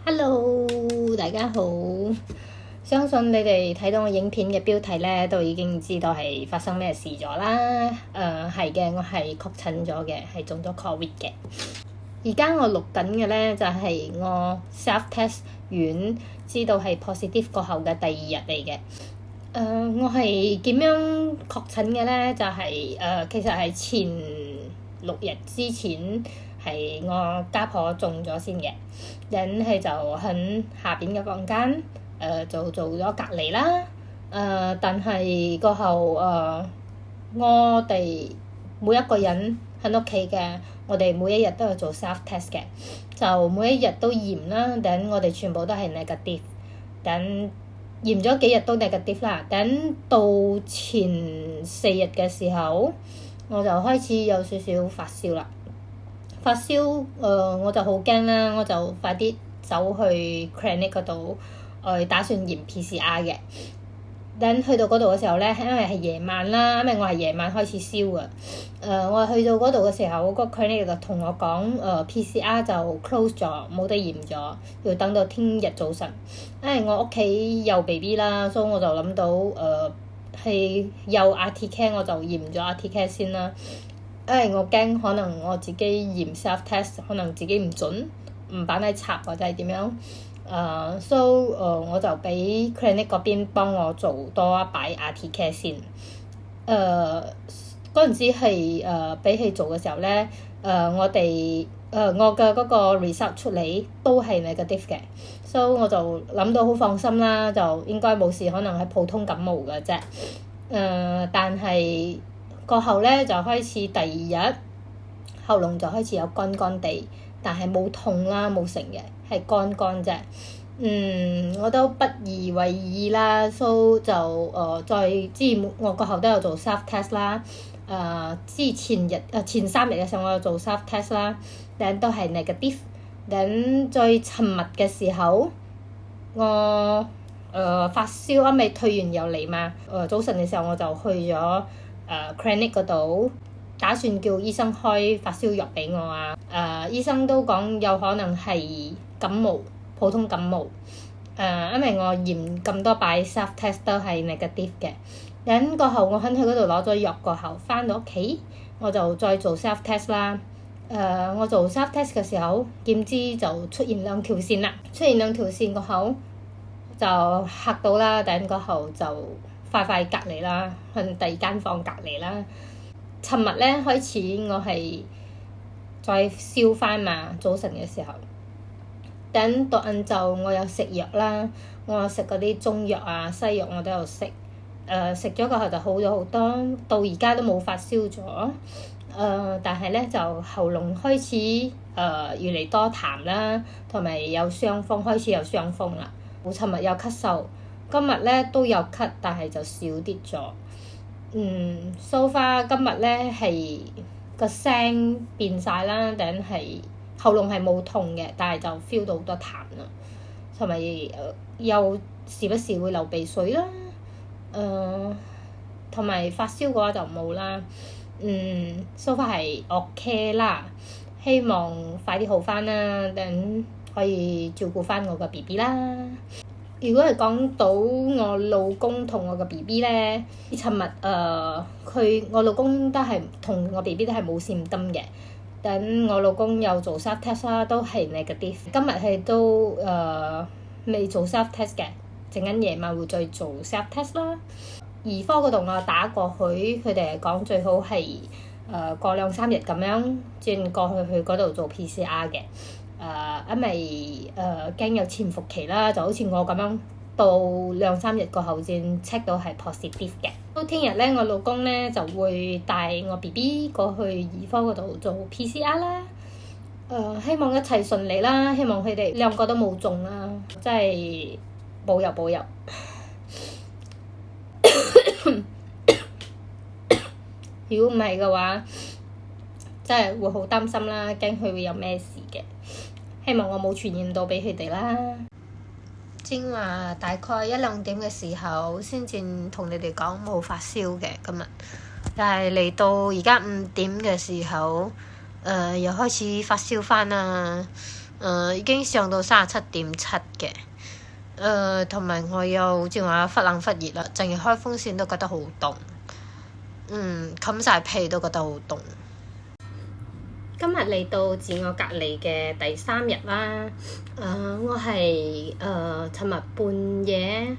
Hello，大家好。相信你哋睇到我影片嘅標題咧，都已經知道係發生咩事咗啦。係嘅，我係確診咗嘅，係中咗 Covid 嘅。而家我錄緊嘅咧就係我 self test 完知道係 positive 過後嘅第2日嚟嘅。我係點樣確診嘅咧？就係其實係前6日之前係我家婆中咗先嘅，然後就喺下邊嘅房間就做咗隔離啦。但係過後我哋每一個人喺屋企嘅，我哋每一日都有做 self test 嘅，就每一日都驗啦。等我哋全部都係 negative，等驗咗幾日都 negative 啦。等到前4日嘅時候，我就開始有少少發燒啦。發燒我就好驚啦，我就快啲走去 clinic 嗰度，打算驗 PCR 嘅。等去到嗰度嘅時候咧，因為係夜晚啦，因為我係夜晚開始燒嘅。我去到嗰度嘅時候，個 clinic 就同我講PCR 就 close 咗，冇得驗咗，要等到聽日早晨。因為我屋企有 BB 啦，所以我就諗到係有 RT-CAN， 我就驗咗 RT-CAN 先啦。因為我驚可能我自己驗 self test 可能自己唔準，唔擺喺插或者係點樣。我就俾 clinic 嗰邊幫我做多一擺 RT-CAN 先。嗰陣時係俾佢做嘅時候咧，我嘅嗰個 result 出嚟都係 negative 嘅，所以我就諗到好放心啦，就應該冇事，可能係普通感冒嘅啫。但係過後咧就開始第2日喉嚨就開始有乾乾地，但係冇痛啦，冇成嘅，係乾乾啫。我都不以為意啦，就再之前我過後都有做 self test 啦。前3日嘅時候我有做 self test 啦，但都係 negative。等再尋日嘅時候，我發燒，因為退完又嚟嘛。早晨嘅時候我就去咗clinic 嗰度，打算叫醫生開發燒藥俾我啊。醫生都講有可能係感冒，普通感冒。因為我驗咁多擺 self test 都係 negative 嘅。等過後我喺佢嗰度攞咗藥過後，翻到屋企我就再做 self test 啦。我做 self test 嘅時候，點知就出現2條線啦。出現2條線過後就嚇到啦。等過後就快隔離啦，去第2間房隔離啦。尋日咧開始我係再燒翻嘛，早晨嘅時候。等到晏晝我有食藥啦，我有食嗰啲中藥啊、西藥我都有食。食咗過後就好咗好多，到而家都冇發燒咗。但係咧就喉嚨開始越嚟多痰啦，同埋有傷風，開始有傷風啦。我尋日有咳嗽，今日咧都有咳，但係就少啲咗。so far 今日咧係個聲變晒啦，但係喉嚨係冇痛嘅，但係就 feel 到好多痰啦，同埋又時不時會流鼻水啦。同埋發燒嘅話就冇啦。so far 係 OK 啦，希望快啲好翻啦，等可以照顧翻我個 BB 啦。如果係講到我老公同我個 BB 咧，尋日我老公都係同我 BB 都係冇symptom嘅。等我老公又做 self test 啦，都係 negative。今日係都未做 self test 嘅，陣間夜晚會再做 self test 啦。兒科嗰度我打過去，佢哋係講最好係過2-3日咁樣轉過去嗰度做 PCR 嘅。因為驚有潛伏期啦，就好似我咁樣到2-3日過後先 check 到係 positive 嘅。到聽日咧，我老公咧就會帶我 BB 過去兒科嗰度做 PCR 啦。希望一切順利啦，希望佢哋2個都冇中啦，真係保佑保佑。如果唔係嘅話，真係會好擔心啦，驚佢會有咩事嘅。希望我冇傳染到俾佢哋啦。正話大概1-2點嘅時候先至同你哋講冇發燒嘅今日，但係嚟到而家5點嘅時候，又開始發燒翻啦。已經上到37.7嘅，同埋我又正話忽冷忽熱啦，淨係開風扇都覺得好凍，冚晒被都覺得好凍。今日嚟到自我隔離嘅第3日啦，我係尋日半夜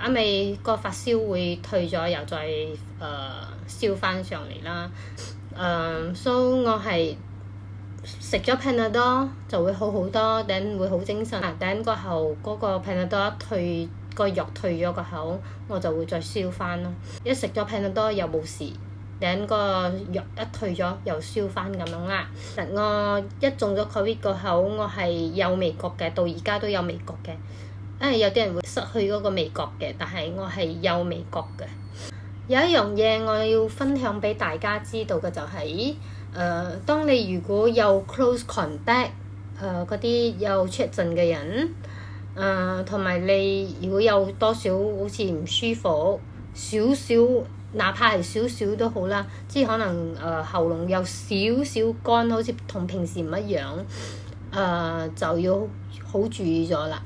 因為個發燒會退咗，又再燒翻上嚟啦，所以我係食咗 Panadol 就會好好多，等會好精神。等過後嗰個 Panadol 退，個藥退咗個口，我就會再燒翻咯。一食咗 Panadol 又冇事。等個藥一退咗又燒翻咁樣啦。我一中咗 COVID 個口，我係有味覺嘅，到而家都有味覺嘅。因為有啲人會失去嗰個味覺嘅，但係我係有味覺嘅。有一樣嘢我要分享俾大家知道嘅就係，當你如果有 close contact，嗰啲有確診嘅人，同埋你如果有多少好似唔舒服少少。哪怕係少少都好啦，即係可能喉嚨有少少乾，好似同平時唔一樣，就要好注意咗啦。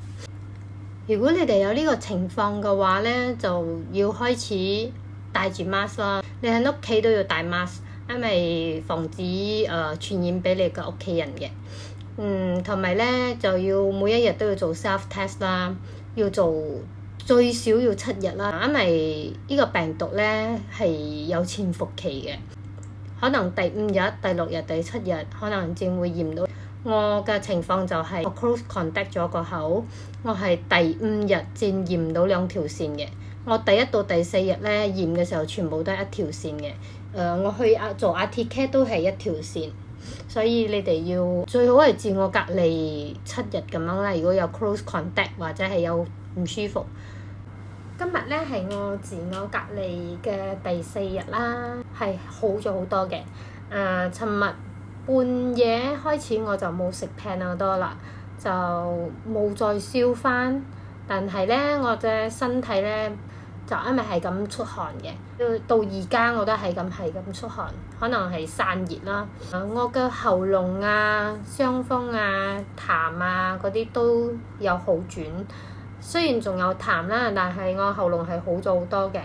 如果你哋有呢個情況嘅話咧，就要開始戴住 mask 啦。你喺屋企都要戴 mask，因為防止傳染俾你嘅屋企人嘅。同埋咧就要每一日都要做 self test 啦，要做。最少要7日啦，因為呢個病毒咧係有潛伏期嘅，可能第5日、第6日、第7日可能正會驗到。我嘅情況就係我 close contact 咗個口，我係第5日正驗到2條線嘅。我第1到第4日咧驗嘅時候全部都係1條線嘅。我去做 RT-CAT 都係1條線，所以你哋要最好係自我隔離7日咁樣啦。如果有 close contact 或者係有唔舒服。今日咧係我自我隔離嘅第4日啦，係好咗好多嘅。尋日半夜開始我就冇食 Panadol 啦，就冇再燒翻。但係咧我嘅身體咧就因為係咁出汗嘅，到而家我都係咁出汗，可能係散熱啦。我嘅喉嚨啊、傷風啊、痰啊嗰啲都有好轉。雖然仲有痰啦，但係我喉嚨係好咗好多嘅，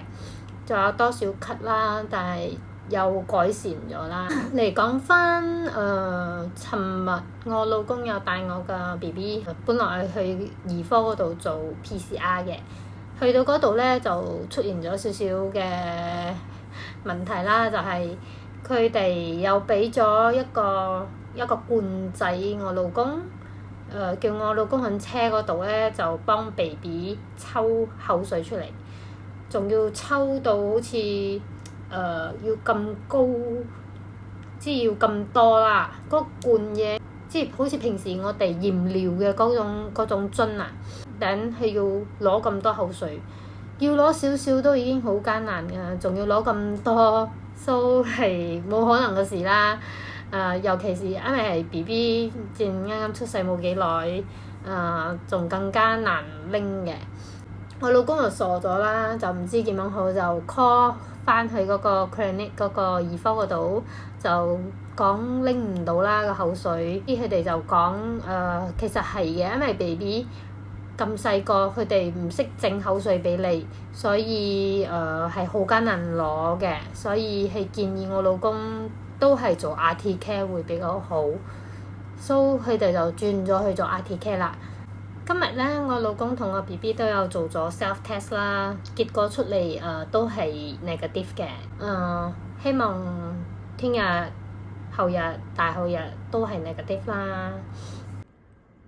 仲有多少咳啦，但係有改善咗啦。嚟講翻尋日我老公有帶我嘅 BB， 本來去兒科嗰度做 PCR 嘅，去到嗰度咧就出現咗少少嘅問題啦，就係佢哋又俾咗一個罐仔我老公。叫我老公喺車嗰度咧，就幫 BB 抽口水出嚟，仲要抽到好似要咁高，即係要咁多啦。嗰罐嘢即係好似平時我哋驗尿嘅嗰種樽啊，等係要攞咁多口水，要攞少少都已經好艱難㗎，仲要攞咁多，都係冇可能嘅事啦。尤其是因為係 BB 正啱啱出世冇幾耐，仲更加難拎嘅。我老公就傻咗啦，就唔知點樣好，就 call 翻去嗰個 clinic 嗰個兒科嗰度，就講拎唔到啦個口水。啲佢哋就講其實係嘅，因為 BB 咁細個，佢哋唔識整口水俾你，所以係好艱難攞嘅，所以係建議我老公都係做 RT-CAT 會比較好，所以佢哋就轉咗去做 RT-CAT 啦。今日咧，我老公同我 BB 都有做咗 self test 啦，結果出嚟都係 negative 嘅。希望聽日、後日、大後日都係 negative 啦。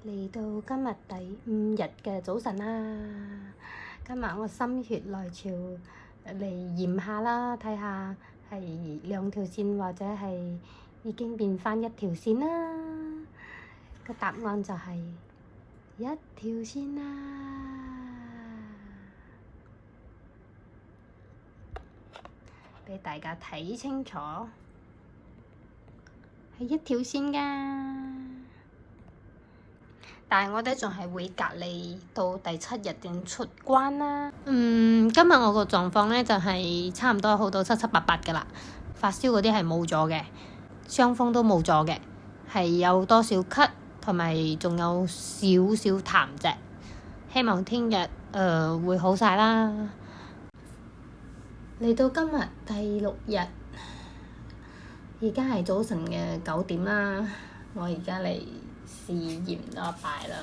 嚟到今日第5日嘅早晨啦，今日我心血來潮嚟驗下啦，睇下係2條線或者係已經變返1條線啦。個答案就係1條線啦。俾大家睇清楚，係1條線㗎。但係我哋仲係會隔離到第7日先出關啦。今日我個狀況咧就係差唔多好到7七八八㗎啦。發燒嗰啲係冇咗嘅，傷風都冇咗嘅，係有多少咳同埋仲有少少痰啫。希望聽日會好晒啦。嚟到今日第6日，而家係早晨嘅9點啦。我而家嚟試驗多一擺啦。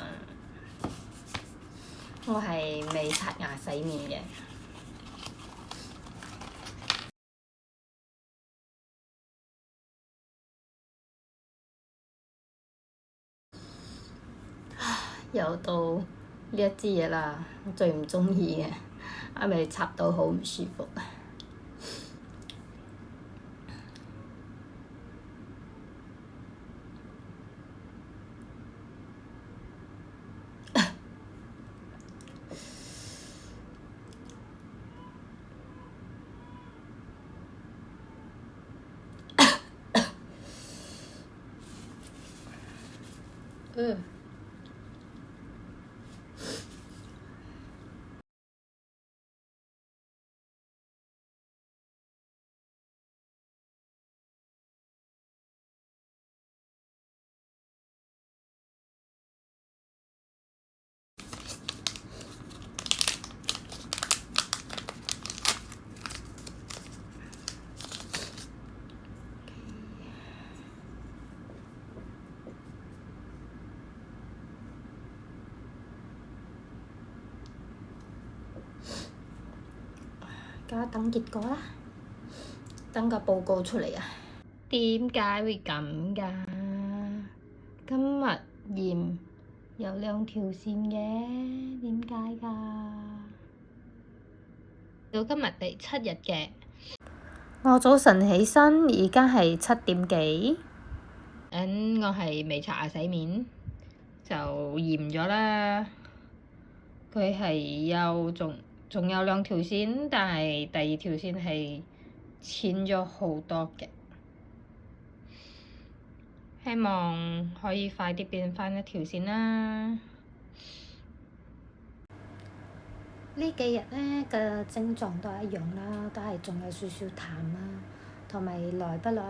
我係未刷牙洗面嘅。又到呢一支嘢啦，我最唔中意嘅，因為插到好唔舒服。而家等結果啦，等個報告出嚟啊！點解會咁㗎？今日驗有2條線嘅，點解㗎？到今日第7日嘅，我早晨起身，而家係7點幾。我係未刷牙洗面，就驗咗啦。佢係仲有2條線，但係第2條線係淺咗好多嘅。希望可以快啲變返1條線啦。呢幾日呢嘅症狀都係一樣啦，都係仲有少少痰啦，同埋耐不耐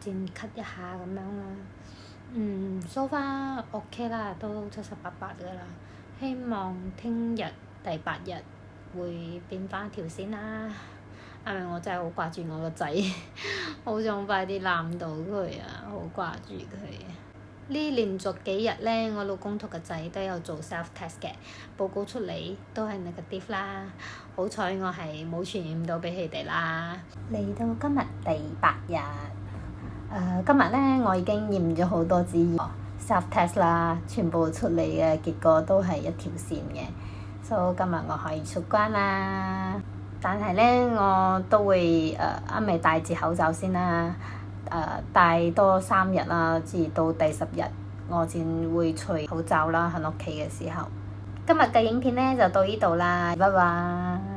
先咳一下咁樣啦。so far OK 啦，都7、8、8㗎啦。希望聽日第8日會變返1條線啦。因為我真係好掛住我個仔，好想快啲攬到佢啊！好掛住佢。呢連續幾日呢，我老公同個仔都有做 self test 嘅，報告出嚟都係 negative 啦。好彩我係冇傳染到俾佢哋啦。嚟到今日第8日，今日呢，我已經驗咗好多支 self test 啦，全部出嚟嘅結果都係1條線嘅，所以今日我可以出關啦。但係呢，我都會因為戴住口罩先啦，戴多3日啦，至到第10日我先會除口罩啦，喺屋企嘅時候。今日嘅影片呢就到呢度啦，拜拜。